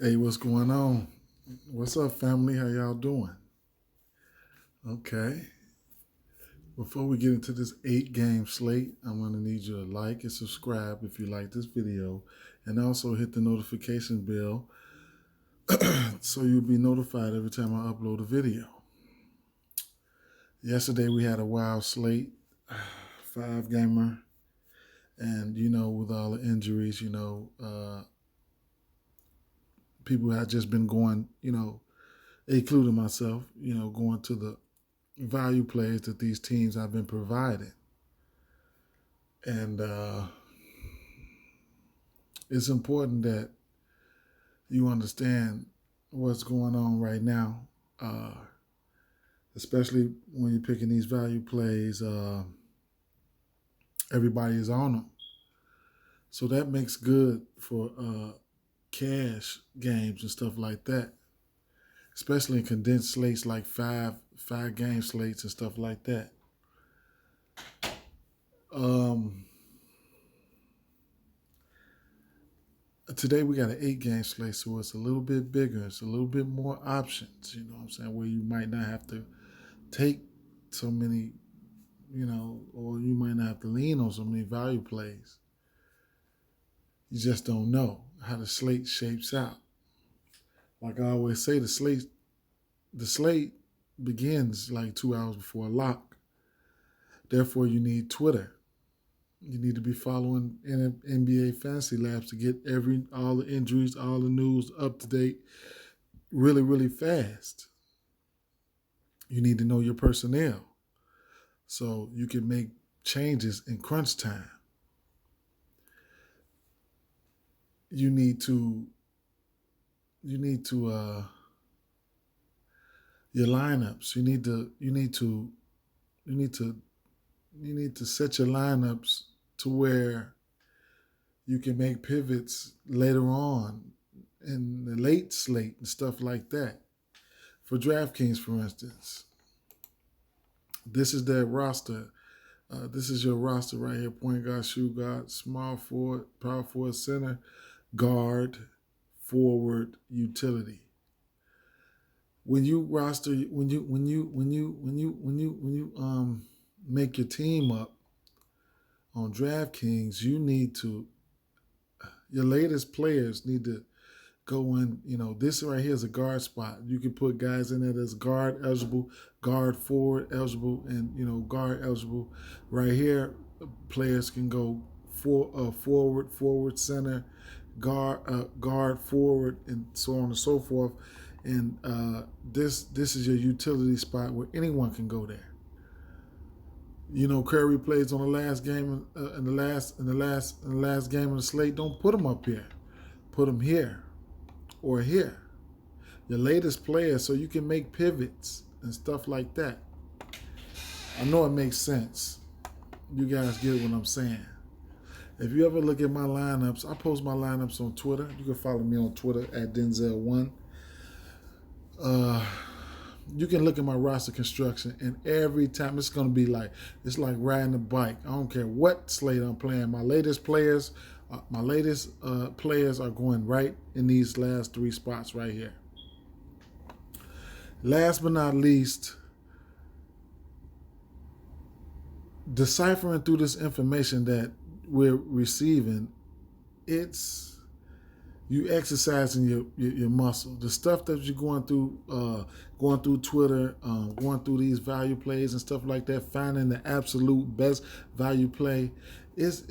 Hey, what's going on? What's up, family? How y'all doing? Okay. Before we get into this 8 game slate, I'm going to need you to like and subscribe if you like this video, and also hit the notification bell so you'll be notified every time I upload a video. Yesterday we had a wild slate, 5 gamer, and with all the injuries, people had just been going, including myself, going to the value plays that these teams have been providing. And it's important that you understand what's going on right now, uh, especially when you're picking these value plays. Everybody is on them. So that makes good for cash games and stuff like that, especially in condensed slates like five game slates and stuff like that. Um, Today we got an 8 game slate, so it's a little bit bigger. It's a little bit more options, you know what I'm saying, where you might not have to take so many, or you might not have to lean on so many value plays. You just don't know how the slate shapes out. Like I always say, the slate begins like 2 hours before lock. Therefore, you need Twitter. You need to be following NBA Fantasy Labs to get all the injuries, all the news up to date really, really fast. You need to know your personnel so you can make changes in crunch time. You need to your lineups. You need to set your lineups to where you can make pivots later on in the late slate and stuff like that. For DraftKings, for instance, this is their roster. This is your roster right here: point guard, shoot guard, small forward, power forward, center, guard, forward, utility. When you roster, when you make your team up on DraftKings, your latest players need to go in. This right here is a guard spot. You can put guys in there that's guard eligible, guard forward eligible, and guard eligible. Right here, players can go forward, center, guard, forward, and so on and so forth. And this is your utility spot where anyone can go there. Curry plays on the last game in the last game of the slate. Don't put him up here. Put him here or here. Your latest player, so you can make pivots and stuff like that. I know it makes sense. You guys get what I'm saying. If you ever look at my lineups, I post my lineups on Twitter. You can follow me on Twitter at Denzel1. You can look at my roster construction, and every time it's going to be it's like riding a bike. I don't care what slate I'm playing. My latest players are going right in these last 3 spots right here. Last but not least, deciphering through this information that we're receiving, it's you exercising your muscle. The stuff that you're going through Twitter, going through these value plays and stuff like that, finding the absolute best value play, it's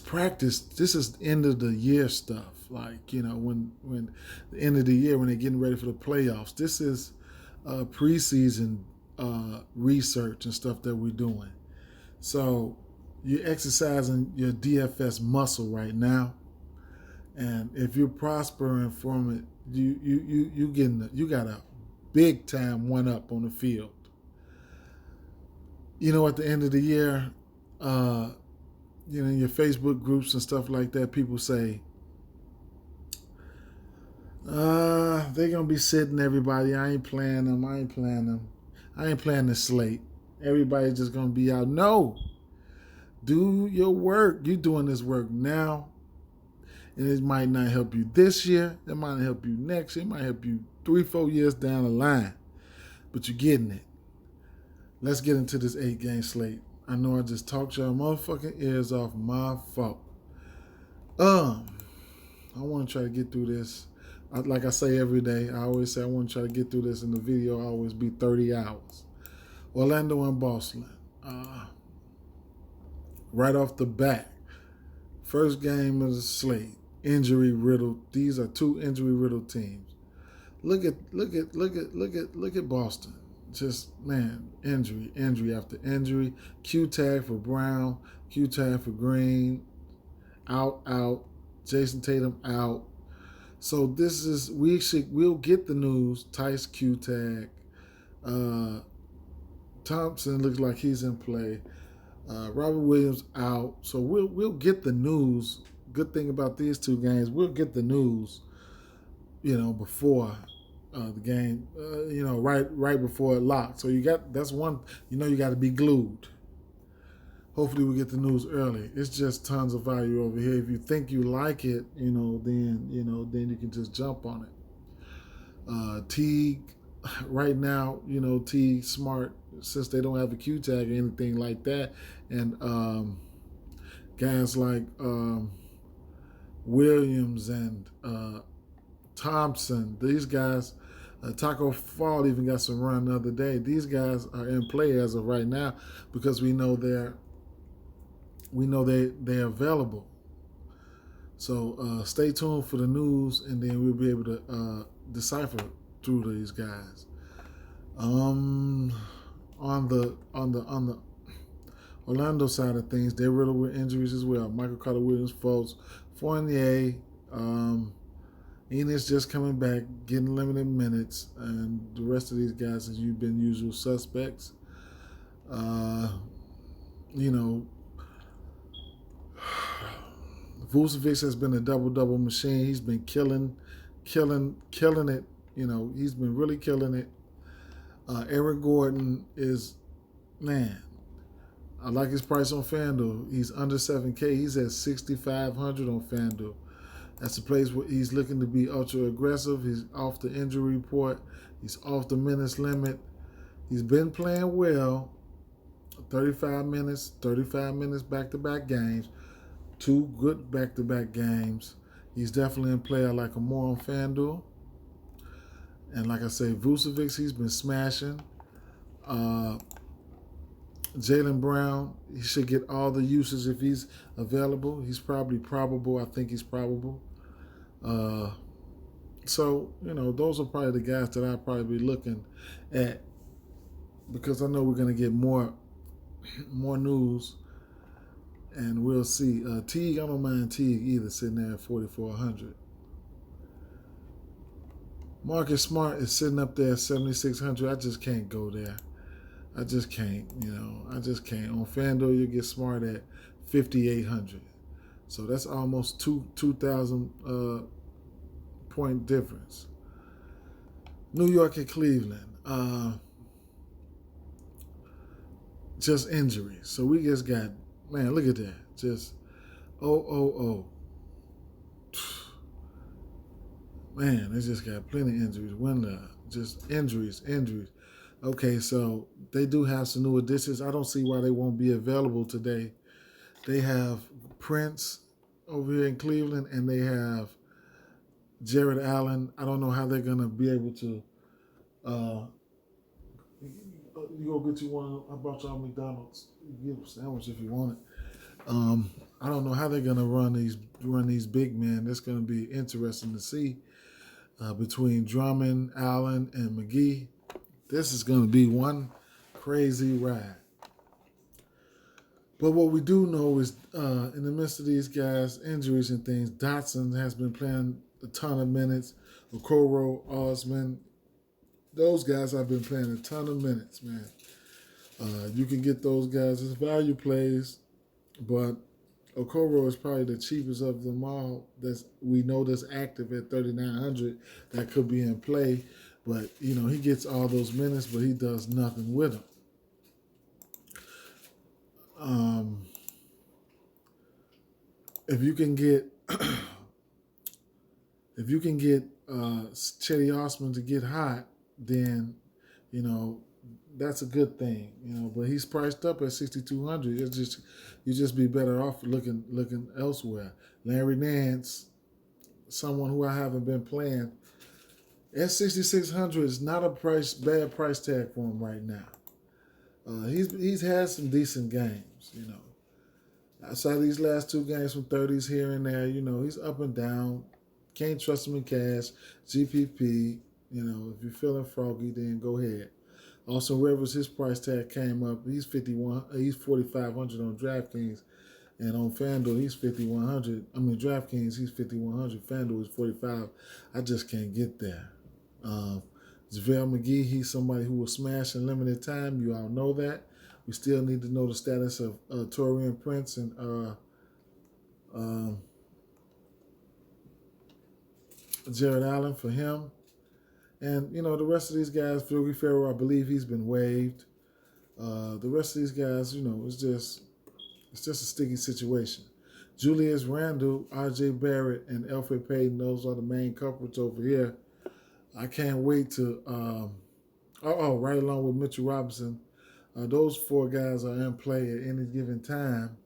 practice. This is end of the year stuff. When the end of the year when they're getting ready for the playoffs. This is preseason research and stuff that we're doing. So you're exercising your DFS muscle right now, and if you're prospering from it, you got a big time 1-up on the field. At the end of the year, in your Facebook groups and stuff like that, people say, they're gonna be sitting everybody. I ain't playing them. I ain't playing the slate. Everybody's just gonna be out. No. Do your work. You're doing this work now. And it might not help you this year. It might not help you next year. It might help you 3-4 years down the line. But you're getting it. Let's get into this 8-game slate. I know I just talked your motherfucking ears off. My fault. I want to try to get through this. Like I say every day, I always say I want to try to get through this, and the video will always be 30 hours. Orlando and Boston. Right off the bat, first game of the slate, injury riddled. These are two injury riddled teams. Look at Boston. Just man, injury after injury. Q tag for Brown, Q tag for Green, out. Jason Tatum out. So this is we'll get the news. Tice Q tag. Thompson looks like he's in play. Robert Williams out. So we'll get the news. Good thing about these two games, we'll get the news. Before the game. Right before it locks. So that's one. You got to be glued. Hopefully we get the news early. It's just tons of value over here. If you think you like it, then you can just jump on it. Teague, right now, Teague Smart, since they don't have a Q tag or anything like that, and guys like Williams and Thompson, these guys. Taco Fall even got some run the other day. These guys are in play as of right now because we know they're available. So stay tuned for the news, and then we'll be able to decipher through these guys. On the Orlando side of things, they're riddled with injuries as well. Michael Carter Williams, Fultz, Fournier, Enos just coming back, getting limited minutes, and the rest of these guys has been usual suspects. Vucevic has been a double machine. He's been killing it. He's been really killing it. Eric Gordon is, man, I like his price on Fanduel. He's under 7K. He's at 6,500 on Fanduel. That's the place where he's looking to be ultra aggressive. He's off the injury report. He's off the minutes limit. He's been playing well. 35 minutes back-to-back games. 2 good back-to-back games. He's definitely in play. I like him more on FanDuel. And like I say, Vucevic, he's been smashing. Jaylen Brown, he should get all the uses if he's available. He's probably probable. I think he's probable. So, those are probably the guys that I'll probably be looking at because I know we're going to get more news, and we'll see. Teague, I don't mind Teague either, sitting there at 4,400. Marcus Smart is sitting up there at 7,600. I just can't go there. I just can't, I just can't. On FanDuel, you get Smart at 5,800. So that's almost 2,000 point difference. New York and Cleveland. Just injuries. So we just got, man, look at that. Just, Man, they just got plenty of injuries. Just injuries. Okay, so they do have some new additions. I don't see why they won't be available today. They have Prince over here in Cleveland, and they have Jared Allen. I don't know how they're going to be able to you go get you one. I brought y'all McDonald's. You get a sandwich if you want it. I don't know how they're going to run these big men. That's going to be interesting to see between Drummond, Allen, and McGee. This is going to be one crazy ride. But what we do know is in the midst of these guys' injuries and things, Dotson has been playing a ton of minutes. Okoro, Osman, those guys have been playing a ton of minutes, man. You can get those guys as value plays, but Okoro is probably the cheapest of them all. We know that's active at 3,900. That could be in play, but he gets all those minutes, but he does nothing with them. If you can get if you can get Chetty Osman to get hot, then you know that's a good thing. You know, but he's priced up at 6,200. It's just you just be better off looking elsewhere. Larry Nance, someone who I haven't been playing at 6,600 is not a bad price tag for him right now. He's had some decent games, you know. Outside of these last two games from 30s here and there, you know, he's up and down. Can't trust him in cash. GPP, you know, if you're feeling froggy, then go ahead. Also, Rivers, his price tag came up. He's 4,500 on DraftKings, and on Fanduel he's 5,100. I mean DraftKings he's 5,100. Fanduel is 45. I just can't get there. JaVale McGee, he's somebody who will smash in limited time. You all know that. We still need to know the status of Taurean Prince and Jared Allen for him. And, you know, the rest of these guys, Phil Farrell, I believe he's been waived. The rest of these guys, you know, it's just a sticky situation. Julius Randle, R.J. Barrett, and Elfrid Payton, those are the main culprits over here. I can't wait to right along with Mitchell Robinson. Those four guys are in play at any given time.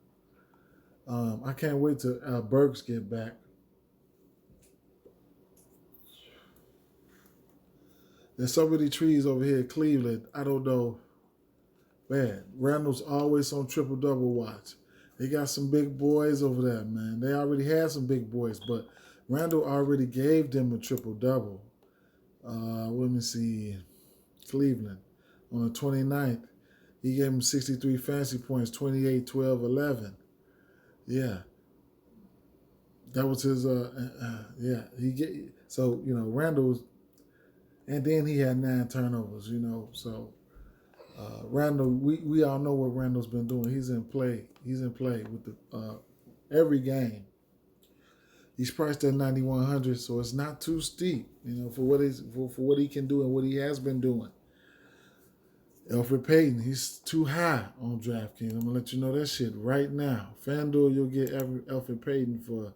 I can't wait till Burks get back. There's so many trees over here in Cleveland. I don't know. Man, Randall's always on triple-double watch. They got some big boys over there, man. They already had some big boys, but Randall already gave them a triple-double. Let me see. Cleveland on the 29th. He gave him 63 fantasy points, 28, 12, 11. Yeah. That was his, so, you know, Randall's, and then he had 9 turnovers, you know. So, Randall, we all know what Randall's been doing. He's in play. He's in play with the every game. He's priced at 9,100, so it's not too steep, you know, for what he can do and what he has been doing. Elfrid Payton, he's too high on DraftKings. I'm gonna let you know that shit right now. FanDuel, you'll get Elfrid Payton for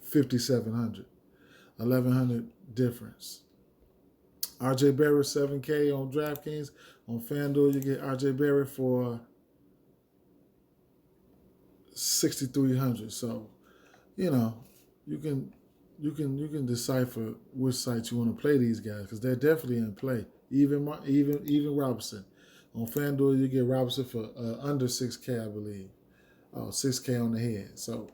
5,700, 1,100 difference. R.J. Barrett 7K on DraftKings. On FanDuel, you get R.J. Barrett for 6,300. So, you know, you can decipher which sites you want to play these guys because they're definitely in play. Even Robinson. On FanDuel, you get Robinson for under 6K, I believe. 6K on the head. So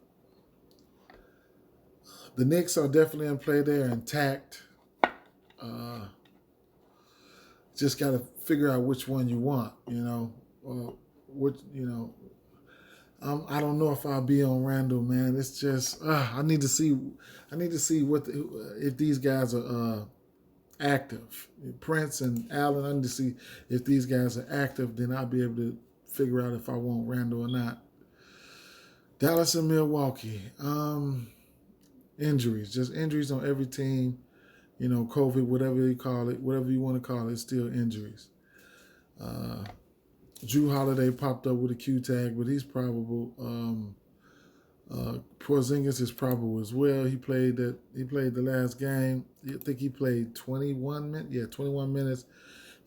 the Knicks are definitely in play. They're intact. Just got to figure out which one you want, you know. I don't know if I'll be on Randall, man. It's just I need to see if these guys are active. Prince and Allen, I need to see if these guys are active. Then I'll be able to figure out if I want Randall or not. Dallas and Milwaukee, just injuries on every team. You know, COVID, whatever you call it, whatever you want to call it, it's still injuries. Drew Holiday popped up with a Q tag, but he's probable. Porzingis is probable as well. He played the last game. I think he played 21 minutes. Yeah, 21 minutes.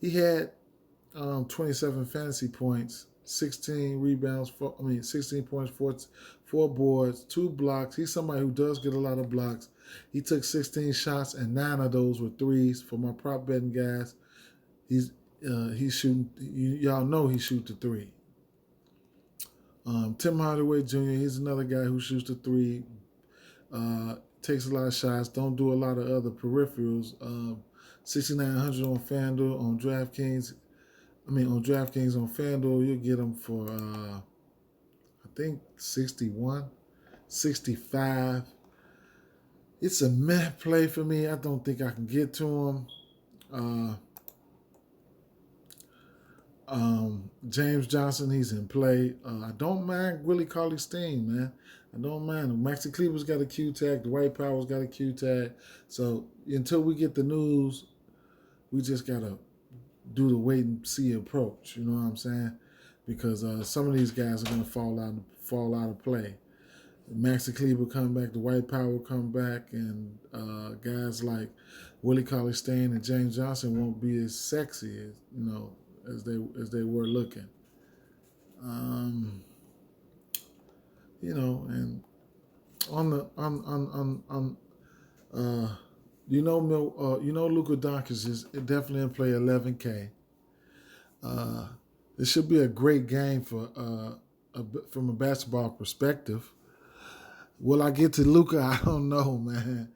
He had 27 fantasy points, 16 rebounds. 16 points, 4 boards, 2 blocks. He's somebody who does get a lot of blocks. He took 16 shots, and 9 of those were threes. For my prop betting guys, he's shooting. Y'all know he shoots the 3. Tim Hardaway Jr., he's another guy who shoots the 3, takes a lot of shots, don't do a lot of other peripherals. 6,900 on FanDuel, on DraftKings. On FanDuel, you'll get him for, I think, 61, 65. It's a meh play for me. I don't think I can get to him. James Johnson, he's in play. I don't mind Willie Cauley-Stein, man. I don't mind him. Maxi Kleber's got a Q tag. Dwight Powell's got a Q tag. So until we get the news, we just gotta do the wait and see approach. You know what I'm saying? Because some of these guys are gonna fall out of play. Maxi Kleber come back, the White Power come back, and guys like Willie Cauley-Stein and James Johnson won't be as sexy as as they were looking. Um, and on the on Luka Doncic is definitely in play 11K. Uh, this should be a great game from a basketball perspective. Will I get to Luka? I don't know, man.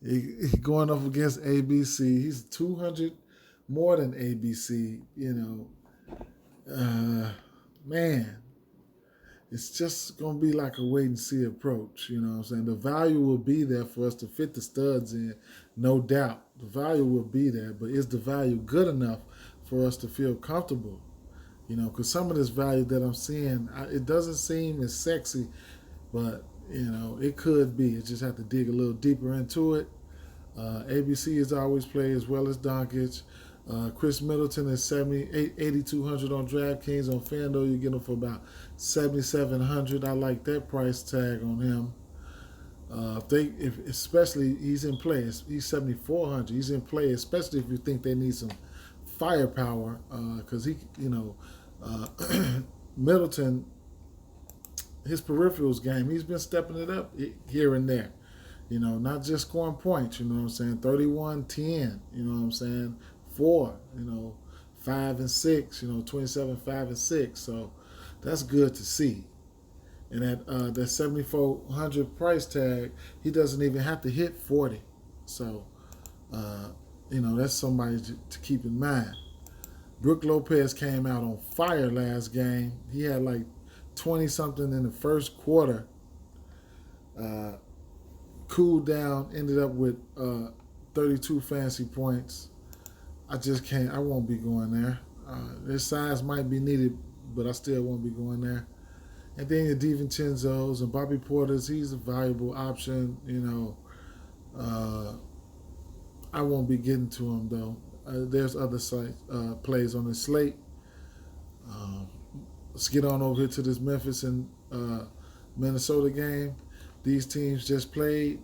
He going up against ABC. He's 200 more than ABC. Man, it's just gonna be like a wait and see approach. You know what I'm saying? The value will be there for us to fit the studs in, no doubt. The value will be there, but is the value good enough for us to feel comfortable? Because some of this value that I'm seeing, it doesn't seem as sexy, but it could be. You just have to dig a little deeper into it. ABC is always played as well as Doncic. Chris Middleton is 8,200 on DraftKings. On Fanduel, you get him for about 7,700. I like that price tag on him. Especially he's in play. He's 7,400. He's in play, especially if you think they need some firepower. Because Middleton, his peripherals game, he's been stepping it up here and there. Not just scoring points, 31, 10, 4, 5 and 6, 27, 5 and 6. So that's good to see. And at that 7,400 price tag, he doesn't even have to hit 40. So, that's somebody to keep in mind. Brook Lopez came out on fire last game. He had like 20-something in the first quarter. Cooled down, ended up with 32 fantasy points. I won't be going there. Their size might be needed, but I still won't be going there. And then your DiVincenzo's and Bobby Porter's, he's a valuable option. I won't be getting to him, though. There's other plays on the slate. Let's get on over here to this Memphis and Minnesota game. These teams just played.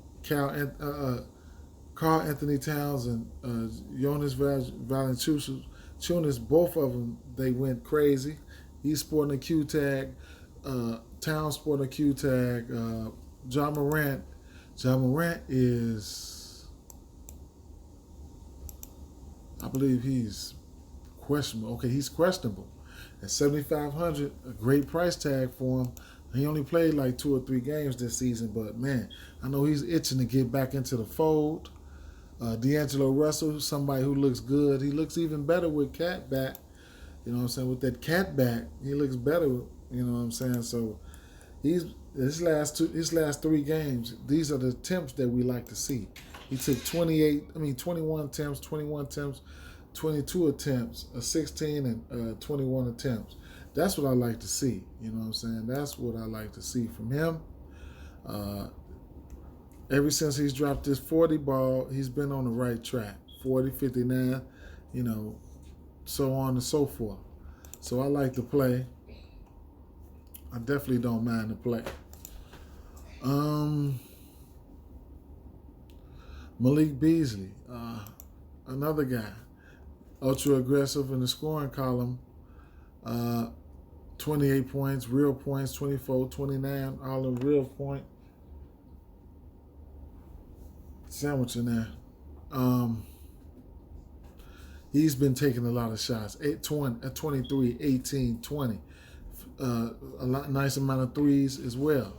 Carl Anthony Towns and Jonas Valanciunas, both of them, they went crazy. He's sporting a Q tag. Towns sporting a Q tag. John Morant is, I believe he's questionable. Okay, he's questionable. At 7,500, a great price tag for him. He only played like 2 or 3 games this season, but man, I know he's itching to get back into the fold. D'Angelo Russell, somebody who looks good. He looks even better with cat back. You know what I'm saying? With that cat back, he looks better. You know what I'm saying? So his last 3 games, these are the attempts that we like to see. He took 21 attempts, 21 attempts, 22 attempts, 16 and 21 attempts. That's what I like to see. You know what I'm saying? That's what I like to see from him. Ever since he's dropped this 40 ball, he's been on the right track. 40, 59, so on and so forth. So I like to play. I definitely don't mind to play. Malik Beasley, another guy, ultra aggressive in the scoring column. 28 points, real points, 24, 29, all in real point. Sandwich in there. He's been taking a lot of shots. 23, 18, 20. Nice amount of threes as well.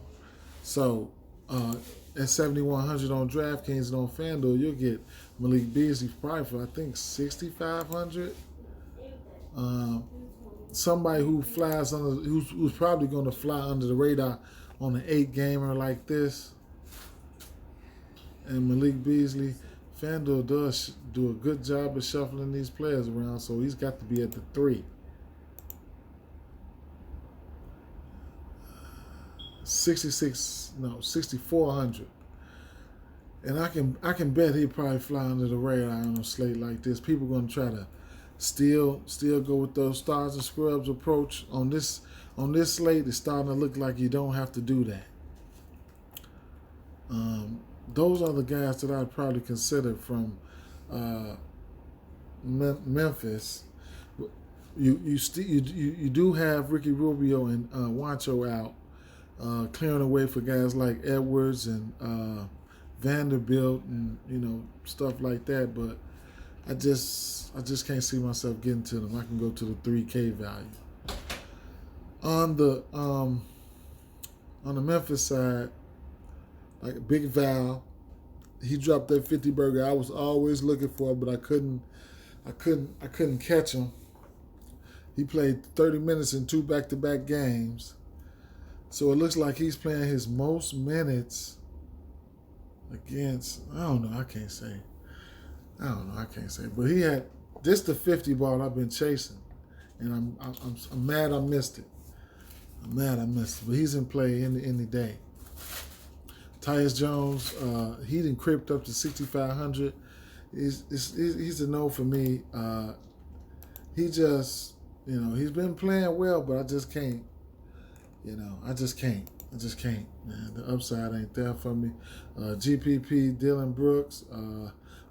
So at 7,100 on DraftKings and on Fanduel, you'll get Malik Beasley probably for, I think, 6,500. Somebody who flies under, who's probably going to fly under the radar on an 8-gamer like this. And Malik Beasley, Fanduel does do a good job of shuffling these players around, so he's got to be at the 3. 6,400. And I can bet he'd probably fly under the radar on a slate like this. People are going to try to still go with those stars and scrubs approach on this slate. It's starting to look like you don't have to do that. Those are the guys that I'd probably consider from uh, Memphis. You do have Ricky Rubio and Wancho out, clearing the way for guys like Edwards and Vanderbilt and stuff like that. But I just can't see myself getting to them. I can go to the 3K value. On the Memphis side, like Big Val, he dropped that 50 burger I was always looking for, but I couldn't catch him. He played 30 minutes in 2 back-to-back games. So it looks like he's playing his most minutes against, I don't know, I can't say. But he had this the 50 ball I've been chasing. And I'm mad I missed it. But he's in play any day. Tyus Jones, he didn't crept up to 6,500. He's a no for me. He just, he's been playing well, but I just can't. I just can't. Man, the upside ain't there for me. GPP, Dylan Brooks,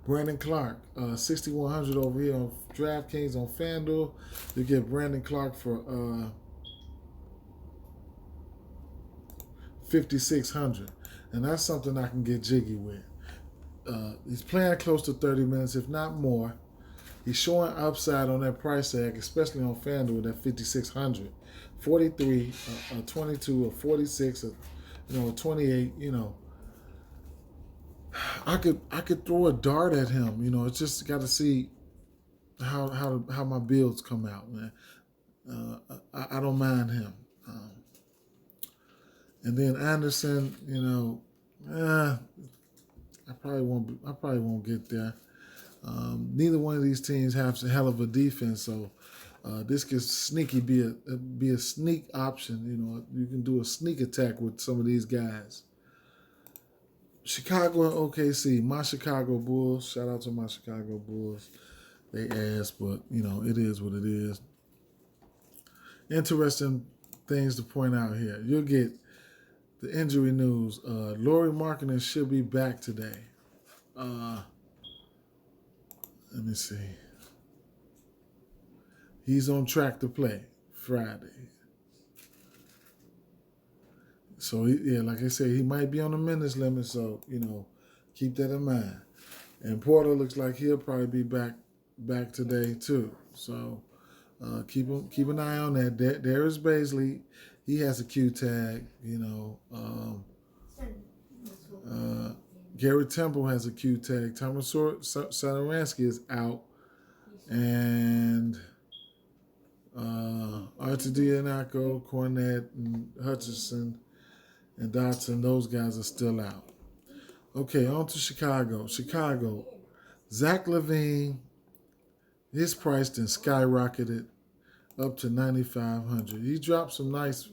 Brandon Clark, 6,100 over here on Draftkings on Fanduel. You get Brandon Clark for 5,600, and that's something I can get jiggy with. He's playing close to 30 minutes, if not more. He's showing upside on that price tag, especially on FanDuel, that 5,600. 43, 22, or 46, or 28. I could throw a dart at him. It's just got to see how my builds come out, man. I don't mind him. And then Anderson, I probably won't get there. Neither one of these teams have a hell of a defense, so this could sneaky be a sneak option. You can do a sneak attack with some of these guys. Chicago and OKC, my Chicago Bulls. Shout out to my Chicago Bulls. They ass, but it is what it is. Interesting things to point out here. You'll get the injury news. Lauri Markkanen should be back today. Let me see. He's on track to play Friday. So, like I said, he might be on the minutes limit, so, keep that in mind. And Porter looks like he'll probably be back today, too. So, keep an eye on that. Darius Baisley, he has a Q tag, Garrett Temple has a Q tag. Thomas Satoransky is out. And Arcidiacono, Cornette, and Hutchinson, and Dotson, those guys are still out. Okay, on to Chicago. Zach LaVine, his price then skyrocketed up to 9,500. He dropped some nice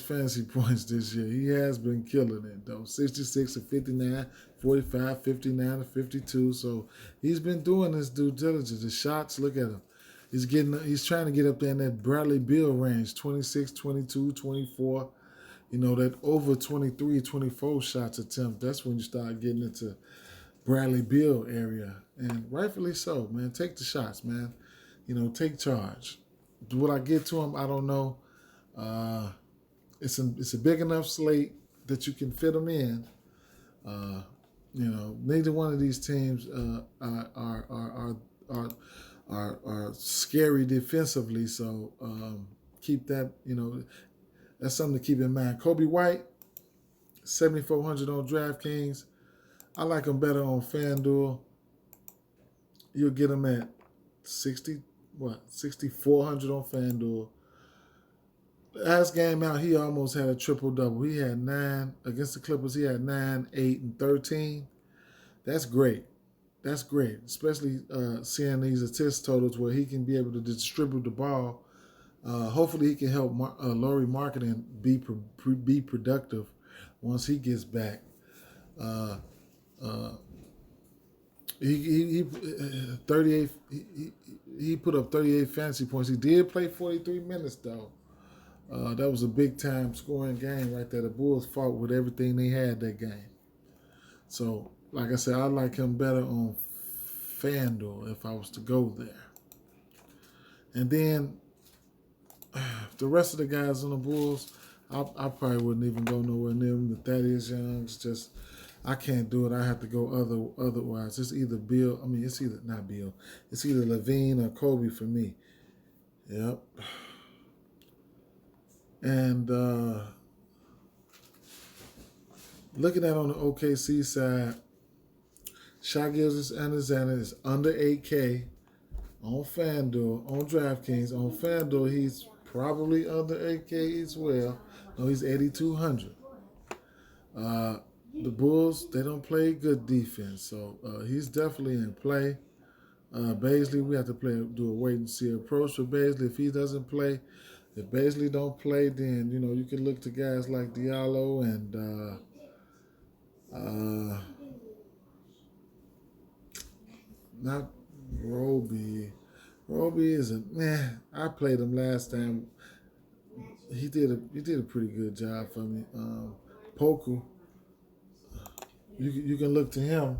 fantasy points this year. He has been killing it though. 66 to 59, 45, 59 to 52. So he's been doing his due diligence. The shots, look at him. He's trying to get up there in that Bradley Beal range, 26, 22, 24. That over 23, 24 shots attempt. That's when you start getting into Bradley Beal area. And rightfully so, man. Take the shots, man. Take charge. Will I get to him? I don't know. It's a big enough slate that you can fit them in. Neither one of these teams are scary defensively. So keep that. That's something to keep in mind. Kobe White, 7,400 on DraftKings. I like him better on FanDuel. You'll get him at 6,400 on FanDuel. Last game out, he almost had a triple-double. He had 9 against the Clippers. He had 9, 8, and 13. That's great. Especially seeing these assist totals where he can be able to distribute the ball. Hopefully, he can help Lauri Markkanen be productive once he gets back. He 38. He put up 38 fantasy points. He did play 43 minutes though. That was a big time scoring game right there. The Bulls fought with everything they had that game. So, like I said, I like him better on Fanduel if I was to go there. And then the rest of the guys on the Bulls, I probably wouldn't even go nowhere near them. But Thaddeus Young, it's just I can't do it. I have to go otherwise. It's either Bill. I mean, it's either not Bill. It's either Levine or Kobe for me. Yep. And looking at on the OKC side, Shai Gilgeous-Alexander is under 8K on FanDuel, on DraftKings. On FanDuel, he's probably under 8K as well. No, he's 8,200. The Bulls, they don't play good defense, so he's definitely in play. Baisley, we have to do a wait and see approach for Baisley. If he doesn't play, if Baisley don't play, then you can look to guys like Diallo and not Roby. Roby is a man. I played him last time. He did a pretty good job for me. Poku, you can look to him.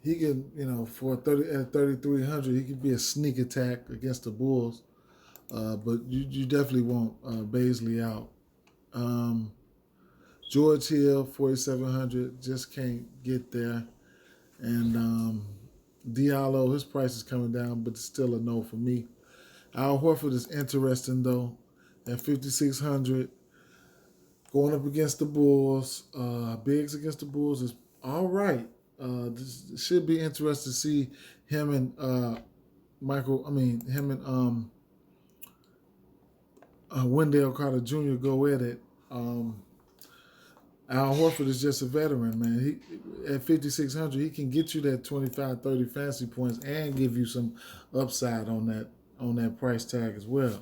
He can, for 3,300, he could be a sneak attack against the Bulls. But you definitely want Baisley out. George Hill, 4,700, just can't get there. And Diallo, his price is coming down, but it's still a no for me. Al Horford is interesting, though, at 5,600. Going up against the Bulls. Bigs against the Bulls is all right. This should be interesting to see him and Wendell Carter Jr. go at it. Al Horford is just a veteran, man. He at 5,600, he can get you that 25, 30 fantasy points and give you some upside on that price tag as well.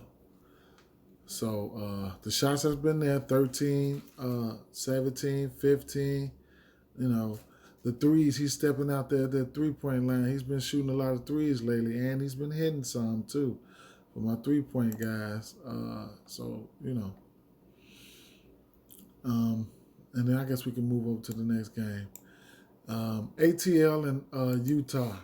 So the shots has been there, 13, 17, 15. The threes, he's stepping out there at that three-point line. He's been shooting a lot of threes lately, and he's been hitting some too for my three-point guys. And then I guess we can move over to the next game. ATL and Utah.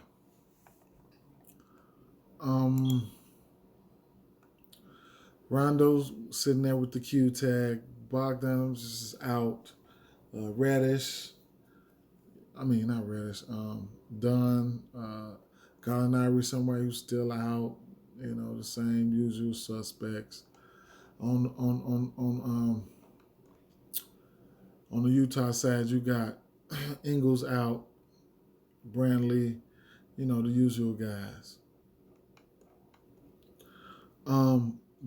Rondo's sitting there with the Q tag. Bogdan's is out. Reddish. I mean, not Reddish. Dunn. Gallinari, somewhere who's still out. The same usual suspects. On the Utah side, you got Ingles out, Brandley, the usual guys.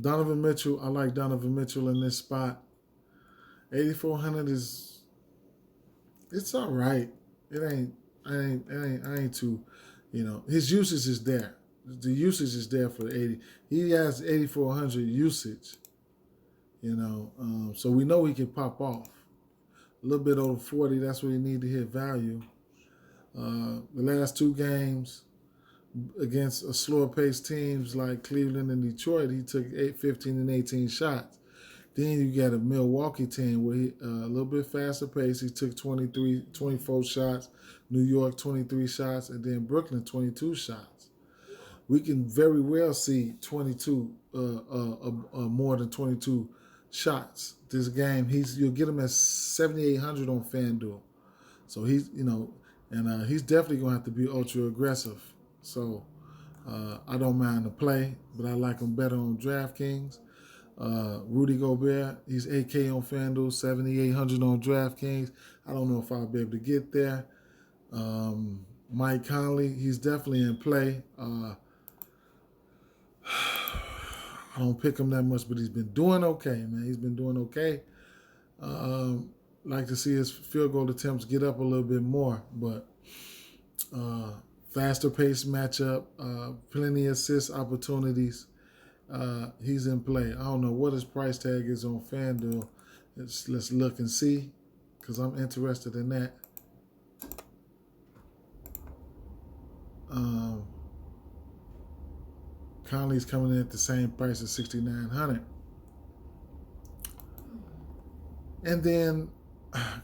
Donovan Mitchell, I like Donovan Mitchell in this spot. 8,400 it's all right. I ain't too, his usage is there. The usage is there for the 80. He has 8,400 usage, so we know he can pop off. A little bit over 40, that's what he need to hit value. The last two games against slower paced teams like Cleveland and Detroit, he took 15 and 18 shots. Then you got a Milwaukee team where he a little bit faster pace. He took 24 shots. New York, 23 shots. And then Brooklyn, 22 shots. We can very well see 22, more than 22 shots this game. You'll get him at 7,800 on FanDuel. So he's, he's definitely going to have to be ultra aggressive. So I don't mind the play, but I like him better on DraftKings. Rudy Gobert, he's 8K on FanDuel, 7,800 on DraftKings. I don't know if I'll be able to get there. Mike Conley, he's definitely in play. I don't pick him that much, but he's been doing okay, man. He's been doing okay. Like to see his field goal attempts get up a little bit more, but faster pace matchup, plenty of assist opportunities. He's in play. I don't know what his price tag is on FanDuel. Let's look and see, because I'm interested in that. Conley's coming in at the same price as 6,900. And then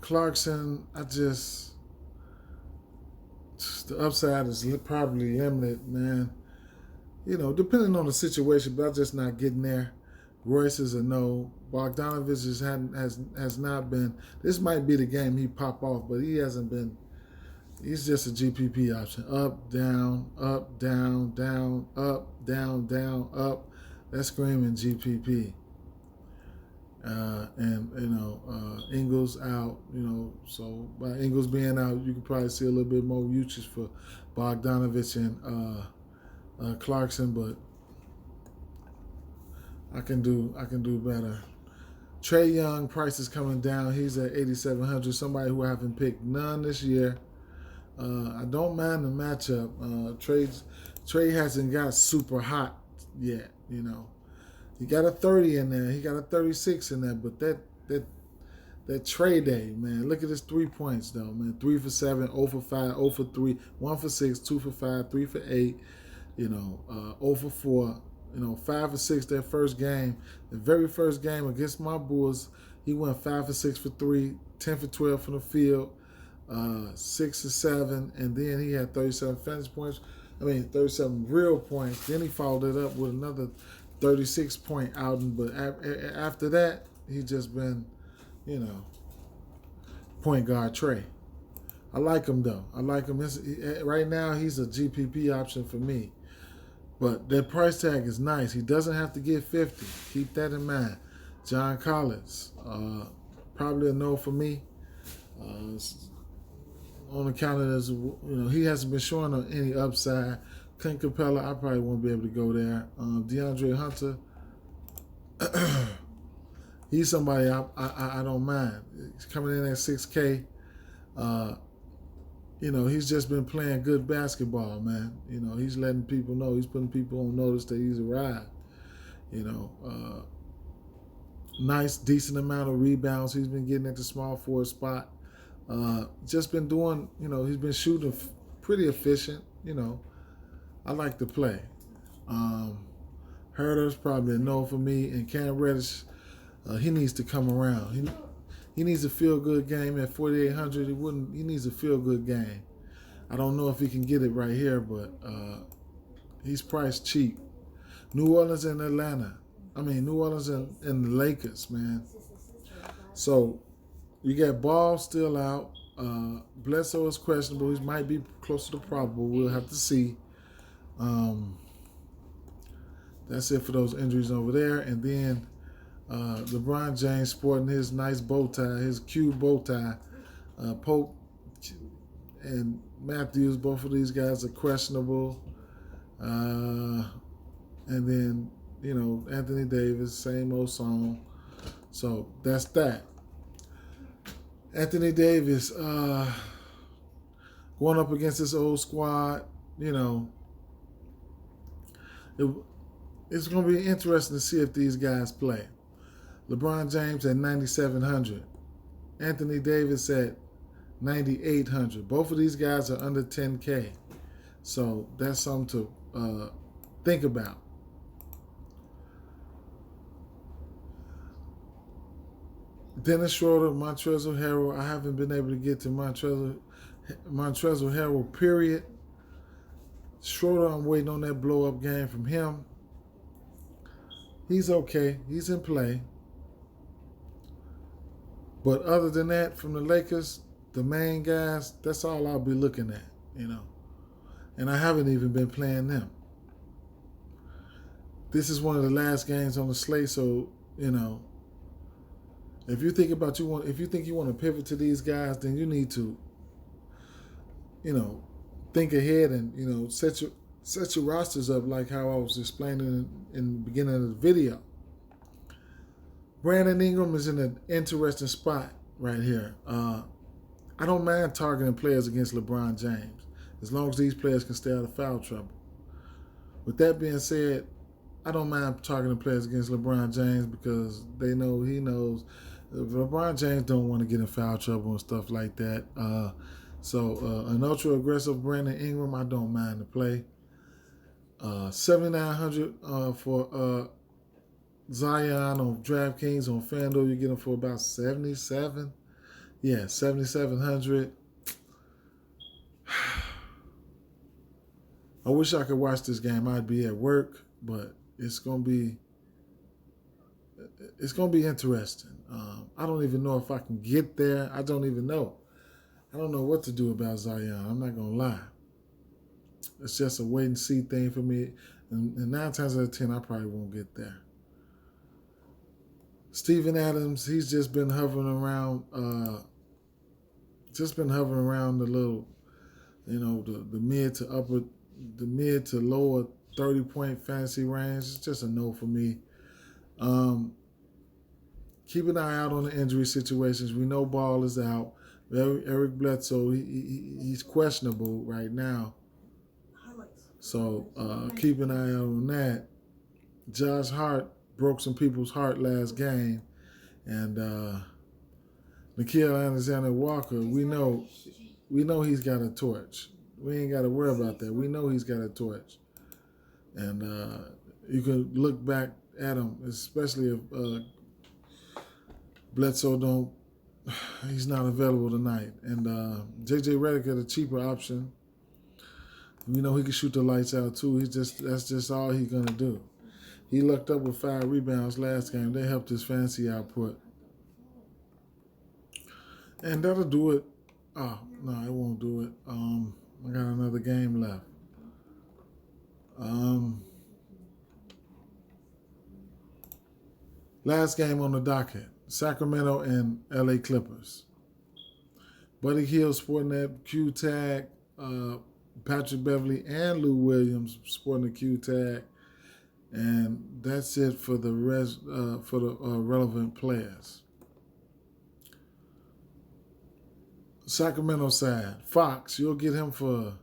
Clarkson, the upside is probably limited, man. Depending on the situation, but I'm just not getting there. Royce is a no. Bogdanovich has not been. This might be the game he pop off, but he hasn't been. He's just a GPP option. Up, down, up, down, down, up, down, down, up. That's screaming GPP. Ingles out. So by Ingles being out, you can probably see a little bit more usage for Bogdanovich and Clarkson, but I can do better. Trae Young price is coming down. He's at 8,700. Somebody who I haven't picked none this year. I don't mind the matchup. Trae hasn't got super hot yet. He got a 30 in there. He got a 36 in there. But that Trae day, man. Look at his 3 points though, man. 3 for 7, 0 for 5, 0 for 3, 1 for 6, 2 for 5, 3 for 8. 0 for 4. 5 for 6 that first game. The very first game against my Bulls, he went 5 for 6 for 3, 10 for 12 from the field, 6 for 7, and then he had 37 fantasy points. 37 real points. Then he followed it up with another 36-point outing. But after that, he just been, point guard Trae. I like him though. I like him. Right now, he's a GPP option for me. But that price tag is nice. He doesn't have to get 50. Keep that in mind. John Collins, probably a no for me. On account of this, he hasn't been showing any upside. Clint Capella, I probably won't be able to go there. DeAndre Hunter, he's somebody I don't mind. He's coming in at 6K. He's just been playing good basketball, man. He's letting people know. He's putting people on notice that he's arrived. Nice, decent amount of rebounds. He's been getting at the small forward spot. Just been doing, he's been shooting pretty efficient. I like the play. Herter's probably a no for me. And Cam Reddish, he needs to come around. He needs a feel-good game at 4,800. He needs a feel-good game. I don't know if he can get it right here, but he's priced cheap. New Orleans and Atlanta. New Orleans and the Lakers, man. So you got Ball still out. Bledsoe is questionable. He might be closer to probable. We'll have to see. That's it for those injuries over there. And then LeBron James sporting his nice bow tie, his cube bow tie. Pope and Matthews, both of these guys are questionable. And then, Anthony Davis, same old song. So that's that. Anthony Davis going up against this old squad, it's going to be interesting to see if these guys play. LeBron James at 9,700. Anthony Davis at 9,800. Both of these guys are under 10K. So that's something to think about. Dennis Schroeder, Montrezl Harrell. I haven't been able to get to Montrezl Harrell, period. Schroeder, I'm waiting on that blow-up game from him. He's okay. He's in play. But other than that, from the Lakers, the main guys, that's all I'll be looking at, And I haven't even been playing them. This is one of the last games on the slate, so, if you think you want to pivot to these guys, then you need to, think ahead and, set your rosters up like how I was explaining in the beginning of the video. Brandon Ingram is in an interesting spot right here. I don't mind targeting players against LeBron James as long as these players can stay out of foul trouble. With that being said, I don't mind targeting players against LeBron James because he knows LeBron James don't want to get in foul trouble and stuff like that. So an ultra-aggressive Brandon Ingram, I don't mind to play. 7,900 for Zion on DraftKings on Fanduel, you get him for about 77. Yeah, 7,700. I wish I could watch this game. I'd be at work, but it's gonna be interesting. I don't even know if I can get there. I don't even know. I don't know what to do about Zion. I'm not gonna lie. It's just a wait and see thing for me. And 9 times out of 10, I probably won't get there. Steven Adams, he's just been hovering around. The little, the mid to lower 30-point fantasy range. It's just a no for me. Keep an eye out on the injury situations. We know Ball is out. Eric Bledsoe, he's questionable right now. So keep an eye out on that. Josh Hart broke some people's heart last game. And Nikhil Alexander-Walker, we know he's got a torch. We ain't got to worry about that. We know he's got a torch. And you can look back at him, especially if Bledsoe he's not available tonight. And J.J. Redick at a cheaper option. We know he can shoot the lights out too. That's just all he's gonna do. He lucked up with 5 rebounds last game. They helped his fantasy output. And that'll do it. Oh, no, it won't do it. I got another game left. Last game on the docket. Sacramento and LA Clippers. Buddy Hield sporting that Q tag. Patrick Beverly and Lou Williams sporting the Q tag. And that's it for the rest for the relevant players. Sacramento side, Fox, you'll get him for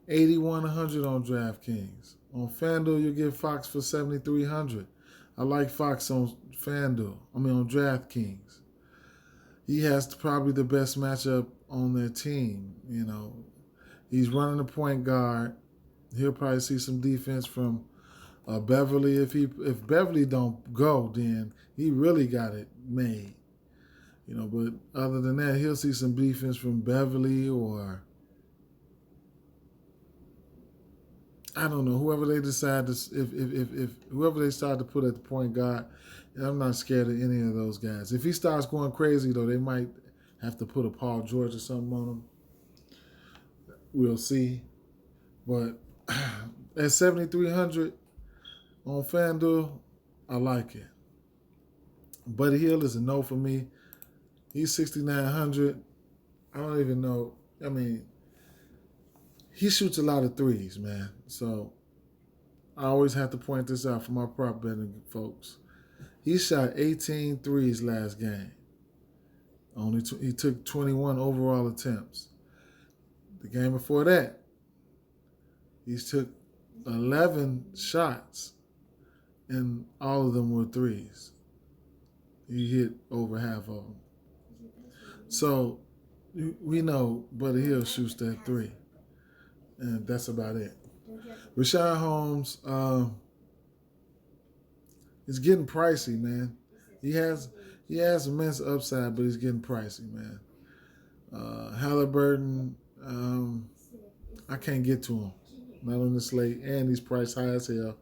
8,100 on DraftKings. On FanDuel, you'll get Fox for 7,300. I like Fox on on DraftKings. He has probably the best matchup on their team. He's running the point guard. He'll probably see some defense from Beverly. If Beverly don't go, then he really got it made. But other than that, he'll see some defense from Beverly or I don't know, whoever they decide to if whoever they start to put at the point guard. And I'm not scared of any of those guys. If he starts going crazy though, they might have to put a Paul George or something on him. We'll see. But at 7,300 on FanDuel, I like it. Buddy Hield is a no for me. He's 6,900. I don't even know. He shoots a lot of threes, man. So I always have to point this out for my prop betting folks. He shot 18 threes last game. He took 21 overall attempts. The game before that, he took 11 shots, and all of them were threes. He hit over half of them. So we know Buddy Hield shoots that 3. And that's about it. Rashawn Holmes is getting pricey, man. He has immense upside, but he's getting pricey, man. Halliburton, I can't get to him. Not on this slate, and he's priced high as hell.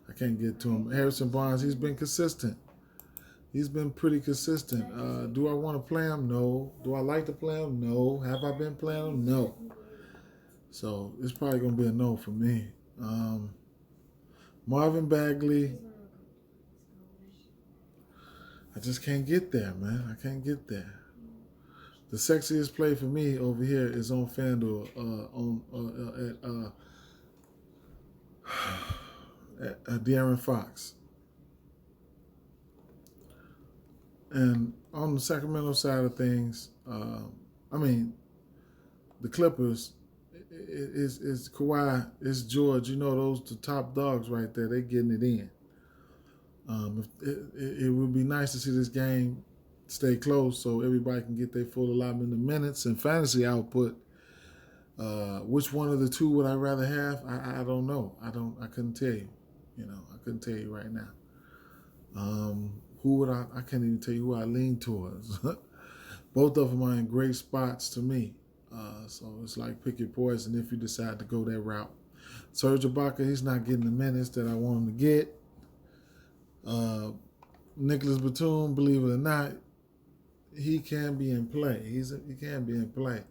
I can't get to him. Harrison Barnes, he's been consistent. He's been pretty consistent. Do I want to play him? No. Do I like to play him? No. Have I been playing him? No. So it's probably going to be a no for me. Marvin Bagley, I just can't get there, man. I can't get there. The sexiest play for me over here is on FanDuel at De'Aaron Fox. And on the Sacramento side of things, the Clippers, it's Kawhi, it's George. Those the top dogs right there. They getting it in. It would be nice to see this game stay close so everybody can get their full allotment of minutes and fantasy output. Which one of the two would I rather have? I don't know. I couldn't tell you. I couldn't tell you right now. Who would I can't even tell you who I lean towards. Both of them are in great spots to me. So it's like pick your poison if you decide to go that route. Serge Ibaka, he's not getting the minutes that I want him to get. Nicholas Batum, believe it or not, he can be in play. He can be in play.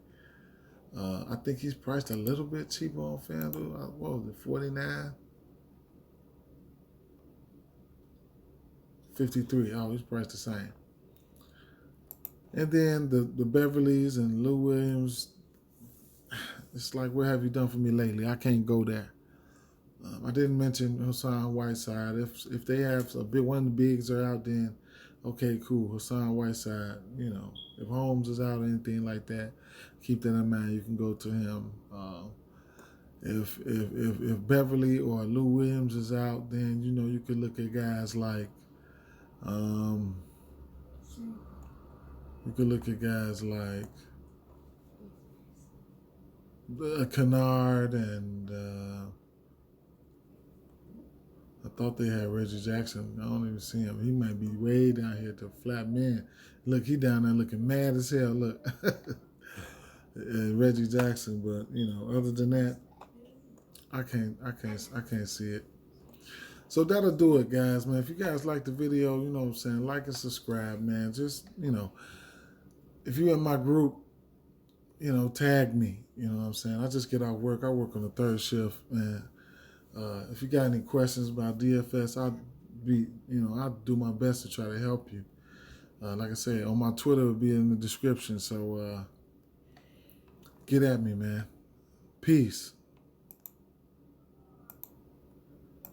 I think he's priced a little bit cheaper on FanDuel. What was it, 49? 53. Oh, he's priced the same. And then the Beverleys and Lou Williams, it's like, what have you done for me lately? I can't go there. I didn't mention Hassan Whiteside. If they have one of the bigs are out, then okay, cool. Hassan Whiteside, if Holmes is out or anything like that, keep that in mind. You can go to him. If Beverly or Lou Williams is out, then you could look at guys like Kennard and I thought they had Reggie Jackson. I don't even see him. He might be way down here to flat man. Look, he down there looking mad as hell. Look, Reggie Jackson. But other than that, I can't see it. So that'll do it, guys, man. If you guys like the video, you know what I'm saying, like and subscribe, man. Just, if you're in my group, tag me. You know what I'm saying? I just get out of work. I work on the third shift, man. If you got any questions about DFS, I'll do my best to try to help you. Like I said, on my Twitter, it'll be in the description. So get at me, man. Peace.